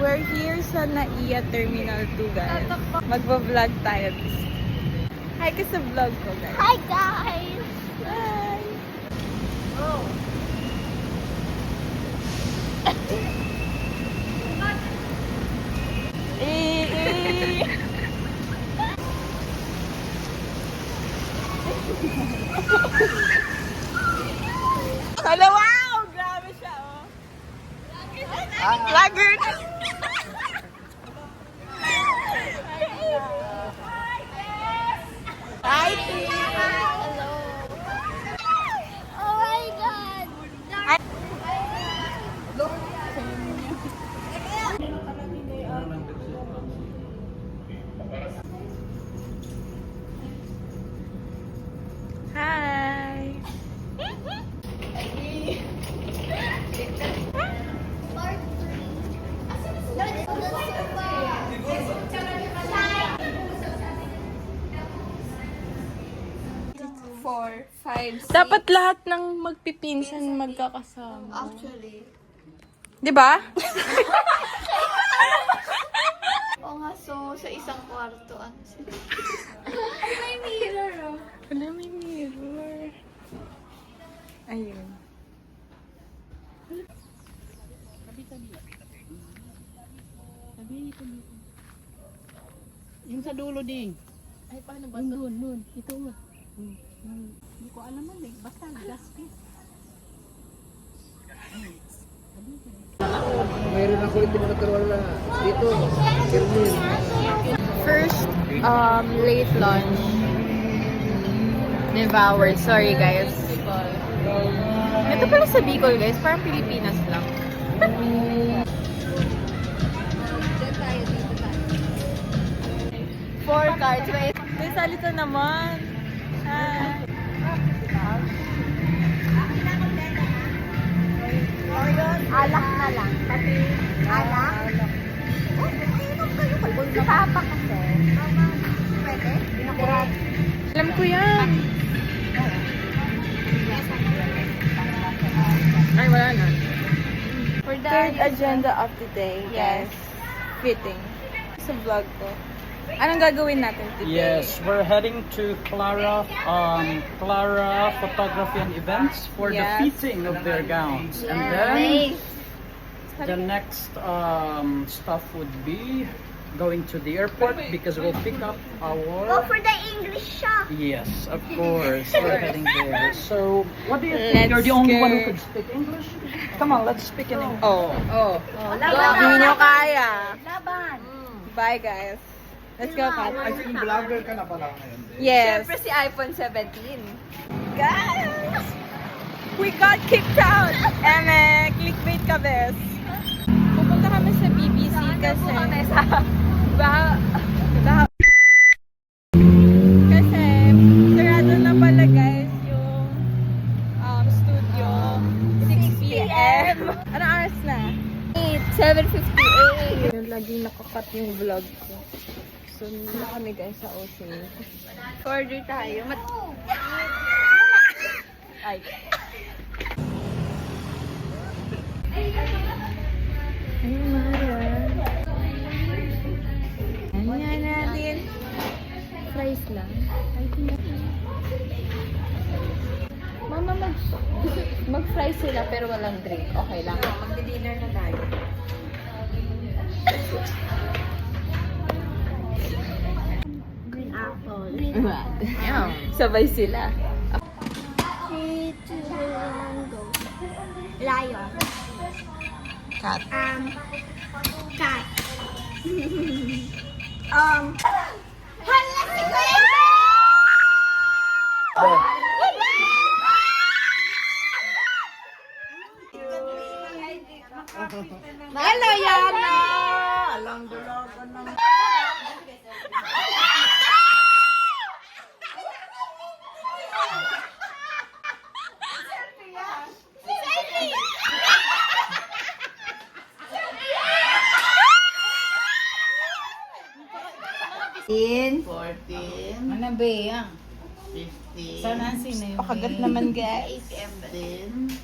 We're here sa Naiya Terminal 2, guys. Magva-vlog tayo. Hi ka sa vlog ko, guys. Hi guys! Hi! Oh! Hala, wow! Grabe siya, oh. Vlogger na! Hi, Tia! Hello! Oh my God! Hi! Part 4, 5, 6. Dapat lahat ng magpipinsan magkakasama. Actually. Di ba? Oo nga, so sa isang kwarto, ano sila? Ay, may mirror, oh. Wala, may mirror. Ayun. Yung sa dulo din. Ay, paano ba? Nun. Ito mo. Hindi ko alam man eh. Basta gas piece. Mayroon ako ito natural na dito. Kirmin. First, late lunch. Devoured. Sorry, guys. Ito pala sa Bicol, guys. Parang Pilipinas lang. Four cards. Wait. May salita naman. Hi. Alak na lang. Pati alak? Oh, ayun kayo. Si Papa kasi. Pwede? Pinakurat. Alam ko yan. Ay, wala na. For the Third agenda of the day, guys. Fitting. Sa vlog ko. Anong gagawin natin today? Yes, we're heading to Clara Photography and Events for Yes. the fitting of their gowns. And then the next stuff would be going to the airport because we'll pick up Go our... for the English shop. Yes, of course, we're heading there. So, what do you think? Let's You're the only one who go. could speak English? Come on, let's speak in English. Oh. Laban. Hindi nyo kaya. Laban. Bye, guys. Let's go, Kat. Vlogger ka na pala ngayon. Yes. Siyempre si iPhone 17. Guys! We got kicked out! Clickbait ka, bes. Pupunta kami sa BBC kasi... Kami sa... Kasi, sarado na pala, guys, yung studio. 6 p.m. Anong oras na? 7:58. Yung laging nakakat yung vlog ko. So, na kami, guys, sa OC. Order tayo. Ay. Ay, Mara. Ano nga natin? Fries lang. Mama, mag-fry sila pero walang drink. Okay lang. Mag-dinner na tayo. Green apple. Sabay sila. 3, 2, 1, go. Lion. Cat. Cat. Hala si Kuya! Hello, Yana! Alang dalaga ng... In 14. Ano ba yan? 15. Sa Nancy na yun. Pakagat naman, guys. 15.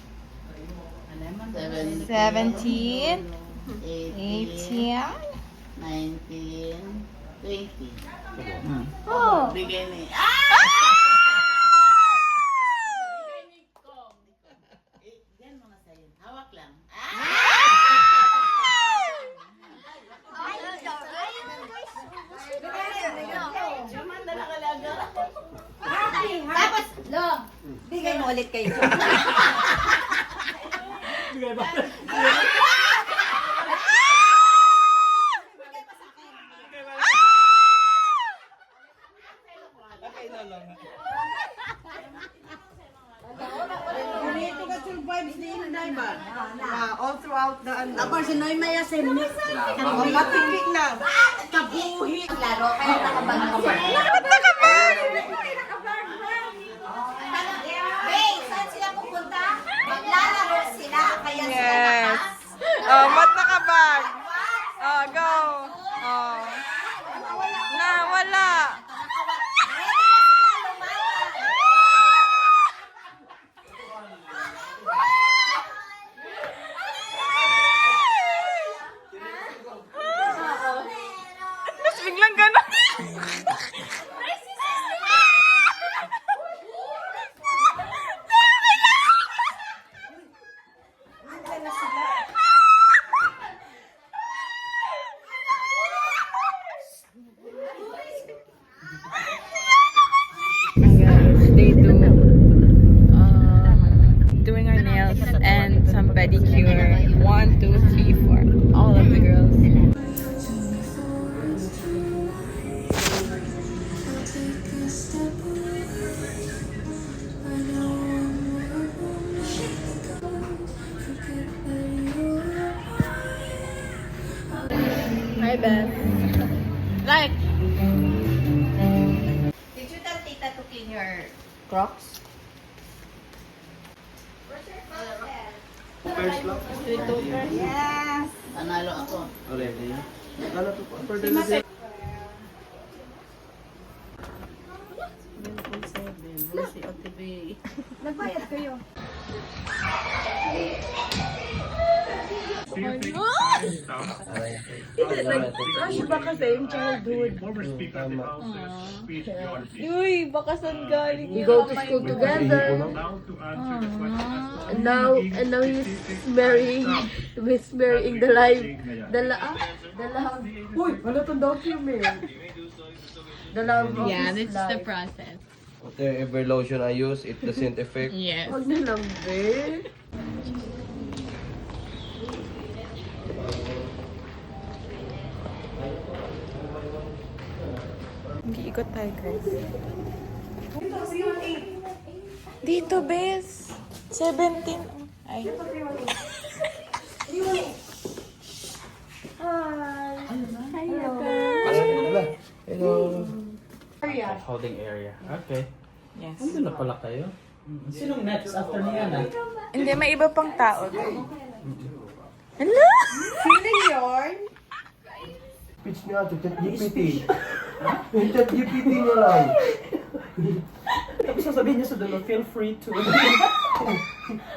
17. 18, 19, 20. Oh! Bigay ni. Diyan mga sa'yo. Hawak lang. Tapos, lo, bigay mo ulit kayo. Dito ka survives ni Inday ba? All throughout the ano. Tapos si Noy Maya Semnik. Matikik na. Kabuhi. Laro, kaya nakabag. Hey, saan sila pupunta? Maglalaro sila, kaya sila Yes. Oh, mat nakabag. Oh, go. Oh. Na, wala. Tapos biglang gano'n. They do doing our nails and some pedicure. 1, 2, 3, 4. All of the girls. Hi, Beth. Like. Did you tell Tita to clean your Crocs? Yes! Panalo ako. Nagbayad kayo. Uy, baka saan galing We go to school together. And now he's marrying the life. Uy, wala itong document. Yeah, this is the process. Whatever lotion I use, it doesn't affect. Yes. Huwag na lang, be. Mag-iikot tayo, guys. Dito, Bes. 17. Ay. Hello. Holding area. Okay. Yes. Andun na pala kayo. Sinong next after niya na? Hindi, may iba pang tao. Hello? Pitch niya to ChatGPT. Yung ChatGPT niya lang. Tapos sasabihin niya sa dulo, feel free to.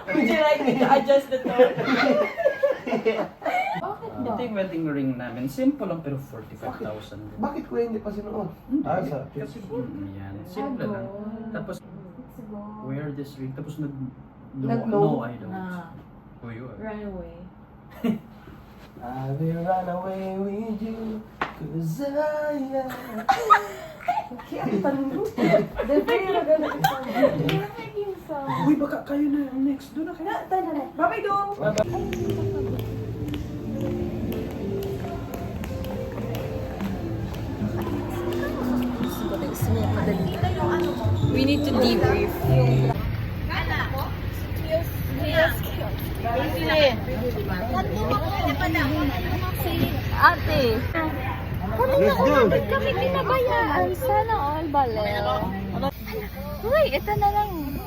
Would you like me to adjust the tone? Ito yung wedding ring namin. Simple lang pero 45,000. Bakit ko hindi pa sinuot? Ah, sa Kasi, yan. Simple lang. Tapos, wear this ring. Tapos no, I don't. Who you are? Run away. I will run away with you, 'cause I am. Uy, baka kayo na yung next. Doon na kayo. Bye-bye, Dong! We need to debrief. Ate. Let's go! Kami pinabayaan. Sana all balero. Uy, ito na lang.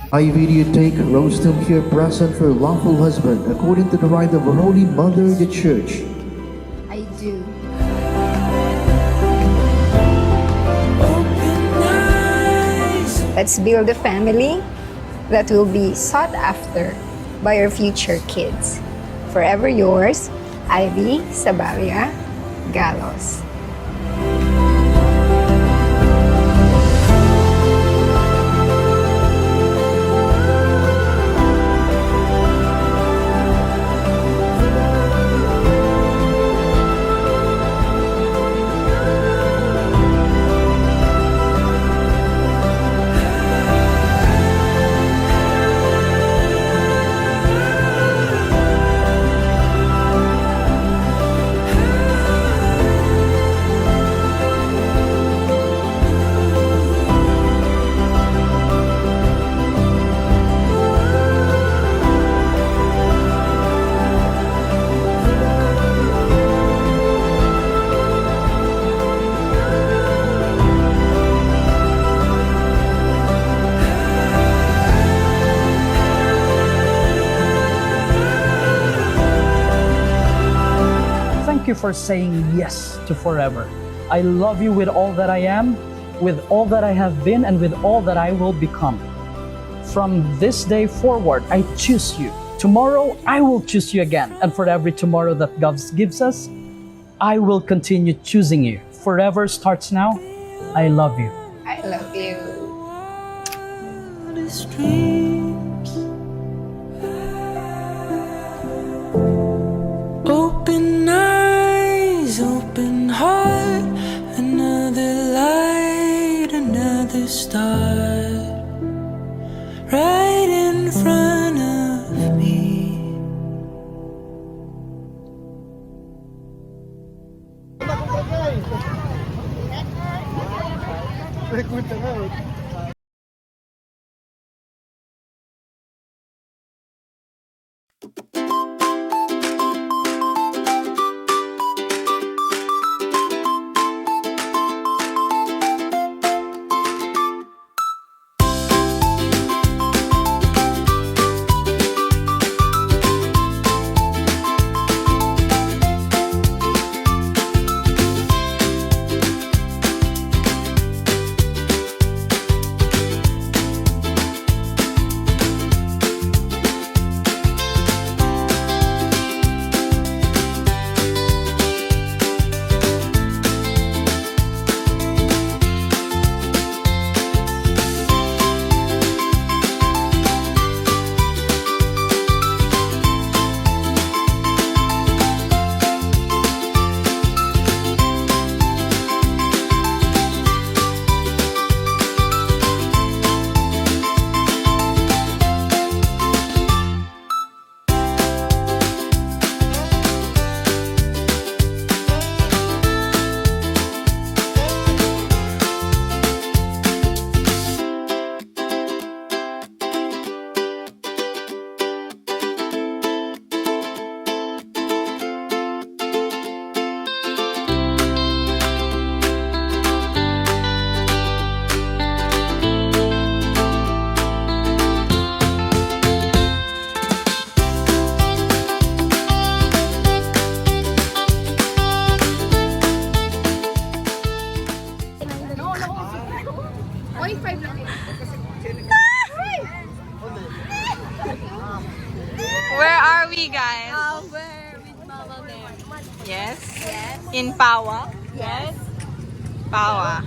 I videotape Rostam here present for lawful husband according to the right of the Holy Mother the Church. I do. Let's build a family that will be sought after by our future kids. Forever yours, Ivy Sabaria Galos. Thank you for saying yes to forever. I love you with all that I am, with all that I have been, and with all that I will become. From this day forward, I choose you. Tomorrow, I will choose you again. And for every tomorrow that God gives us, I will continue choosing you. Forever starts now. I love you. I love you. Open eyes, open heart, another light, another star, right in front of me. Where are we, guys? We're with Mama Bear. Yes? Yes. In Pawa? Yes. Pawa.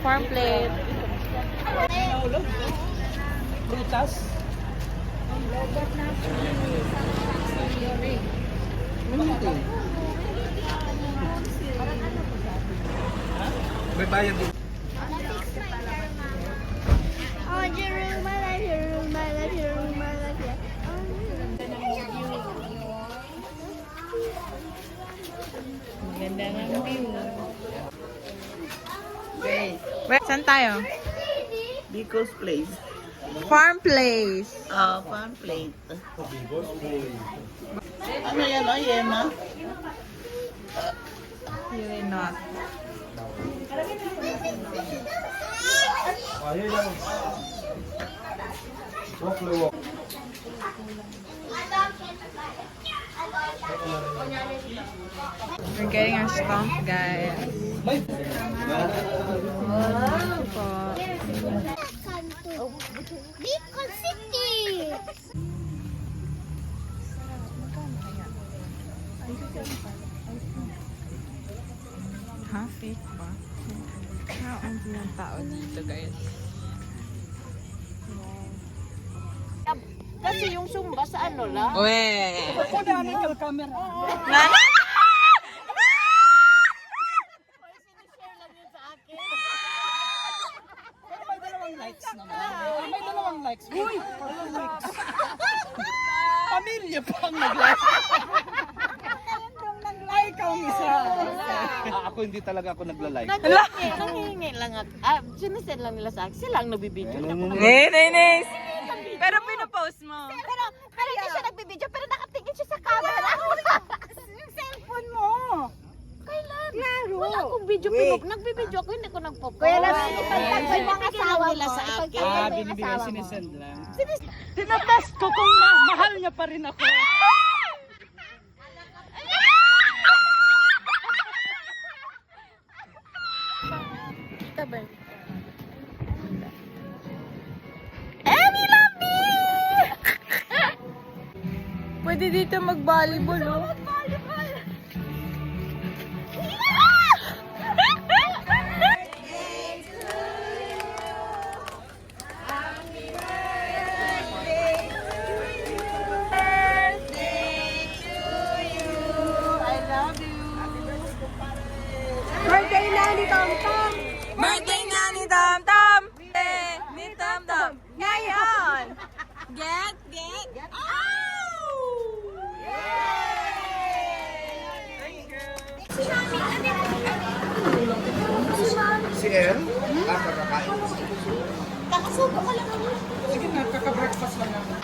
Farm plate. Prutas. May bayad din. Oh, your room, my life, your room, my life, your room, my life, yeah. Maganda ng view. Saan tayo? Bicos Place. Farm place. Farm plate. Ano yan, o, Yema? Really not. Ayun lang. Walk na walk. We're getting our stomp, guys. Bicol City! Ha? Fake ba? Ang ng tao dito, guys. Kasi yung sumba sa ano lang. Uwe! Ako na ang camera. Nana! May dalawang likes naman. May dalawang likes. Uy! Dalawang likes. Pamilya pa ang nag-like. Ay, ikaw ang isa. Ako hindi talaga ako nagla-like. Nanghihingi lang ako. Sinisend lang nila sa akin. Sila ang nagbibideo. Nice! Pero pinapost mo. Pero hindi siya nagbibideo. Pero nakatingin siya sa camera. Yung cellphone mo. Kailan? Klaro. Wala akong video. Nagbibideo ako. Hindi ko nagpo-post. Kaya lang, ipagtagpay mo ang asawa nila mo. sa akin. Ipagtagpay mo yung Binibigay, asawa mo. sinesend lang. Tinatest ko kung mahal niya pa rin ako. Pwede dito mag-volleyball, oh. Birthday na ni Tom Tom. Birthday na ni Tom Tom! Ni Tom Tom! Ngayon! Get! Si El? Kakakain. Kakasubo ka lang. Sige na, kaka-breakfast lang naman.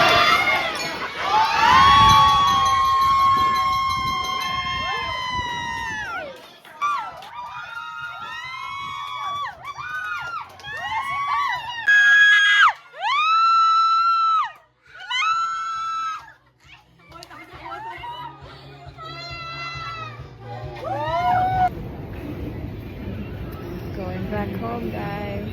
Going back home, guys.